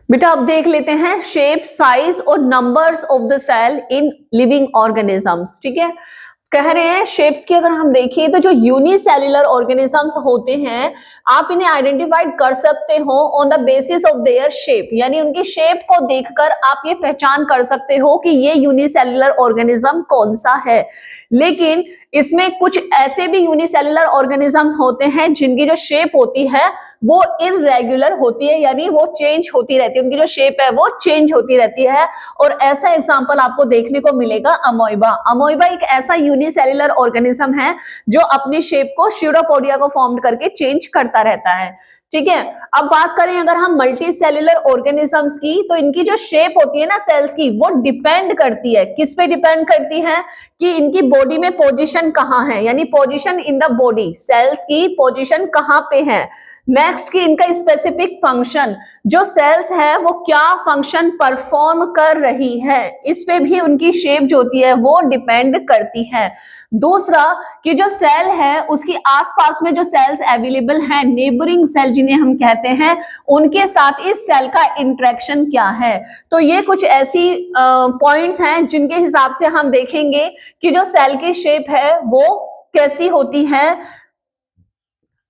बेटा अब देख लेते हैं शेप, साइज और numbers of the cell in living organisms. ठीक है, कह रहे हैं शेप्स की अगर हम देखें तो जो यूनिसेल्युलर ऑर्गेनिजम्स होते हैं आप इन्हें आइडेंटिफाइड कर सकते हो on the basis of their shape, यानी उनकी शेप को देखकर आप ये पहचान कर सकते हो कि ये यूनिसेल्युलर ऑर्गेनिज्म कौन सा है। लेकिन इसमें कुछ ऐसे भी यूनिसेल्युलर ऑर्गेनिजम्स होते हैं जिनकी जो शेप होती है वो इररेगुलर होती है, यानी वो चेंज होती रहती है, उनकी जो शेप है वो चेंज होती रहती है। और ऐसा एग्जांपल आपको देखने को मिलेगा अमोइबा। अमोइबा एक ऐसा यूनिसेल्युलर ऑर्गेनिज्म है जो अपनी शेप को स्यूडोपोडिया को फॉर्म करके चेंज करता रहता है। ठीक है, अब बात करें अगर हम मल्टी सेल्युलर ऑर्गेनिजम्स की, तो इनकी जो शेप होती है ना सेल्स की, वो डिपेंड करती है, किस पे डिपेंड करती है कि इनकी बॉडी में पोजीशन कहाँ है, यानी position in the body, cells की पोजीशन कहाँ पे है। नेक्स्ट की इनका स्पेसिफिक फंक्शन, जो सेल्स है वो क्या फंक्शन परफॉर्म कर रही है, इस पे भी उनकी शेप जो होती है वो डिपेंड करती है। दूसरा कि जो सेल है उसकी आसपास में जो सेल्स अवेलेबल हैं, नेबरिंग सेल जिन्हें हम कहते हैं, उनके साथ इस सेल का इंटरेक्शन क्या है। तो ये कुछ ऐसी पॉइंट्स हैं जिनके हिसाब से हम देखेंगे कि जो सेल की शेप है वो कैसी होती है।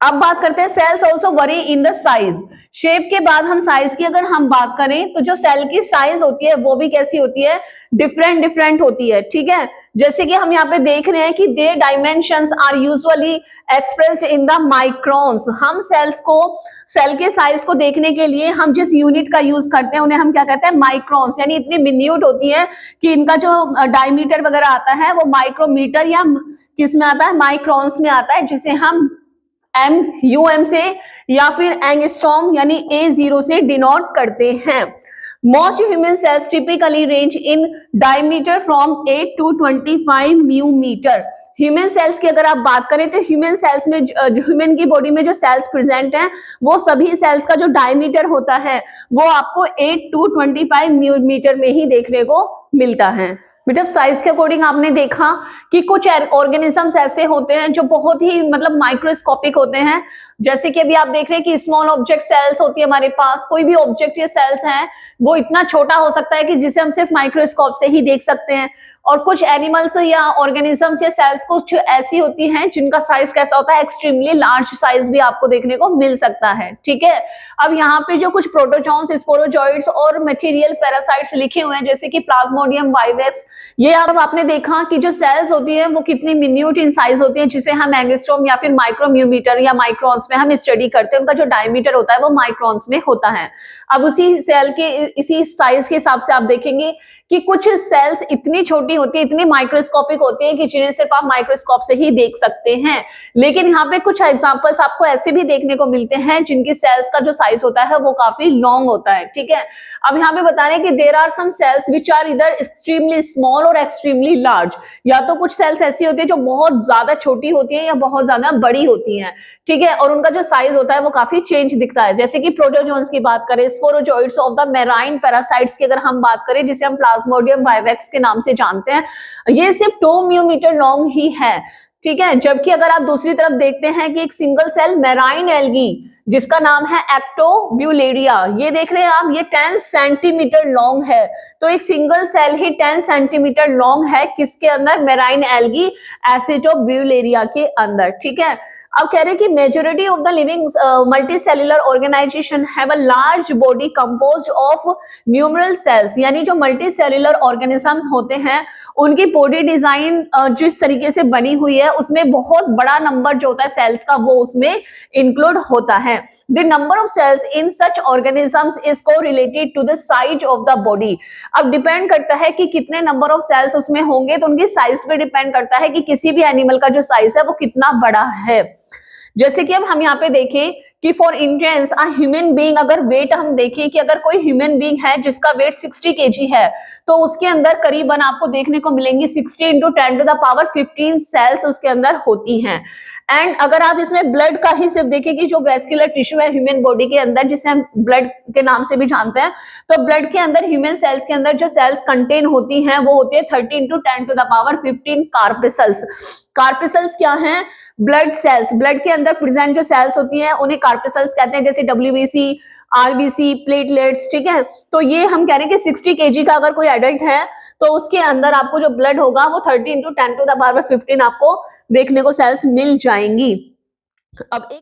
अब बात करते हैं cells also vary in the size. Shape के बाद हम साइज की अगर हम बात करें तो जो सेल की साइज होती है वो भी कैसी होती है, डिफरेंट डिफरेंट होती है। ठीक है, जैसे कि हम यहाँ पे देख रहे हैं कि they dimensions are usually expressed in the microns. हम सेल्स को, सेल के साइज को देखने के लिए हम जिस यूनिट का यूज करते हैं उन्हें हम क्या कहते हैं, माइक्रोन्स, यानी इतनी मिन्यूट होती है कि इनका जो डायमीटर वगैरह आता है वो माइक्रोमीटर या किस में आता है, माइक्रोन्स में आता है, जिसे हम UM से या फिर एंगस्ट्रॉम यानी A0 से डिनोट करते हैं। Most human cells typically range in diameter from 8 to 25 म्यूमीटर। ह्यूमन सेल्स की अगर आप बात करें तो ह्यूमन सेल्स में, ह्यूमन की बॉडी में जो सेल्स प्रेजेंट हैं वो सभी सेल्स का जो डायमीटर होता है वो आपको 8 to 25 म्यूमीटर में ही देखने को मिलता है। बेटा साइज के अकॉर्डिंग आपने देखा कि कुछ ऑर्गेनिजम्स ऐसे होते हैं जो बहुत ही मतलब माइक्रोस्कोपिक होते हैं, जैसे कि अभी आप देख रहे हैं कि स्मॉल ऑब्जेक्ट सेल्स होती है हमारे पास, कोई भी ऑब्जेक्ट या सेल्स हैं वो इतना छोटा हो सकता है कि जिसे हम सिर्फ माइक्रोस्कोप से ही देख सकते हैं। और कुछ एनिमल्स या ऑर्गेनिजम्स या सेल्स कुछ ऐसी होती हैं जिनका साइज कैसा होता है, एक्सट्रीमली लार्ज साइज भी आपको देखने को मिल सकता है। ठीक है, अब यहाँ पे जो कुछ प्रोटोजोन्स, स्पोरोजोइड्स और मटेरियल पैरासाइट्स लिखे हुए हैं जैसे कि प्लाज्मोडियम वाइवेक्स, ये अब आपने देखा कि जो सेल्स होती है वो कितनी मिन्यूट इन साइज होती है, जिसे हम एंगस्ट्रॉम या फिर माइक्रोम्यूमीटर या माइक्रोन्स में हम स्टडी करते हैं, उनका जो डायमीटर होता है वो माइक्रोन्स में होता है। अब उसी सेल के इसी साइज के हिसाब से आप देखेंगे कि कुछ सेल्स इतनी छोटी होती है, इतनी माइक्रोस्कोपिक होती है कि जिन्हें सिर्फ आप माइक्रोस्कोप से ही देख सकते हैं। लेकिन यहाँ पे कुछ एग्जांपल्स आपको ऐसे भी देखने को मिलते हैं जिनकी सेल्स का जो साइज होता है वो काफी लॉन्ग होता है। ठीक है, अब यहाँ पे बता रहे हैं कि there are some cells which are इधर एक्सट्रीमली स्मॉल और एक्सट्रीमली लार्ज। या तो कुछ सेल्स ऐसी होती है जो बहुत ज्यादा छोटी होती है या बहुत ज्यादा बड़ी होती है। ठीक है, और उनका जो साइज होता है वो काफी चेंज दिखता है। जैसे कि प्रोटोजोन्स की बात करें, sporozoites of the marine parasites की अगर हम बात करें, जिसे हम प्लाज्मोडियम वाइवेक्स के नाम से जानते हैं, ये सिर्फ 2 म्यूमीटर लॉन्ग ही है। ठीक है, जबकि अगर आप दूसरी तरफ देखते हैं कि एक सिंगल सेल मेराइन एल्गी जिसका नाम है एक्टोब्यूलेरिया, ये देख रहे हैं आप, ये 10 सेंटीमीटर लॉन्ग है। तो एक सिंगल सेल ही 10 सेंटीमीटर लॉन्ग है, किसके अंदर, मेराइन एल्गी एसिटोब्यूलेरिया के अंदर। ठीक है, अब कह रहे हैं कि majority of the living multi cellular organisation have a large body composed of numeral cells, यानी जो मल्टी सेल्युलर ऑर्गेनिजम्स होते हैं उनकी बॉडी डिजाइन जिस तरीके से बनी हुई है उसमें बहुत बड़ा नंबर जो होता है सेल्स का वो उसमें इंक्लूड होता है। The number of cells in such organisms is correlated to the size of the body। अब डिपेंड करता है कि कितने नंबर ऑफ सेल्स उसमें होंगे, तो उनकी साइज पे डिपेंड करता है कि किसी भी एनिमल का जो साइज है वो कितना बड़ा है। जैसे कि अब हम यहाँ पे देखें कि for instance a human being, अगर वेट हम देखें कि अगर कोई ह्यूमन बीइंग है जिसका वेट 60 kg है तो उसके अंदर करीबन आपको देखने को मिलेंगी 60 × 10⁻15 सेल्स उसके अंदर होती हैं। एंड अगर आप इसमें ब्लड का ही सिर्फ देखें कि जो वेस्कुलर टिश्यू है ह्यूमन बॉडी के अंदर, जिसे हम ब्लड के नाम से भी जानते हैं, तो ब्लड के अंदर ह्यूमन सेल्स के अंदर जो सेल्स कंटेन होती हैं वो होती है 30 × 10⁻15 कार्पेसल्स। कार्पेसल्स क्या हैं, ब्लड सेल्स, ब्लड के अंदर प्रेजेंट जो सेल्स होती हैं उन्हें कार्पेसल्स कहते हैं, जैसे WBC आरबीसी, प्लेटलेट्स, ठीक है। तो ये हम कह रहे हैं कि 60 केजी का अगर कोई एडल्ट है तो उसके अंदर आपको जो ब्लड होगा वो 30 × 10⁻15 आपको देखने को सेल्स मिल जाएंगी। अब एक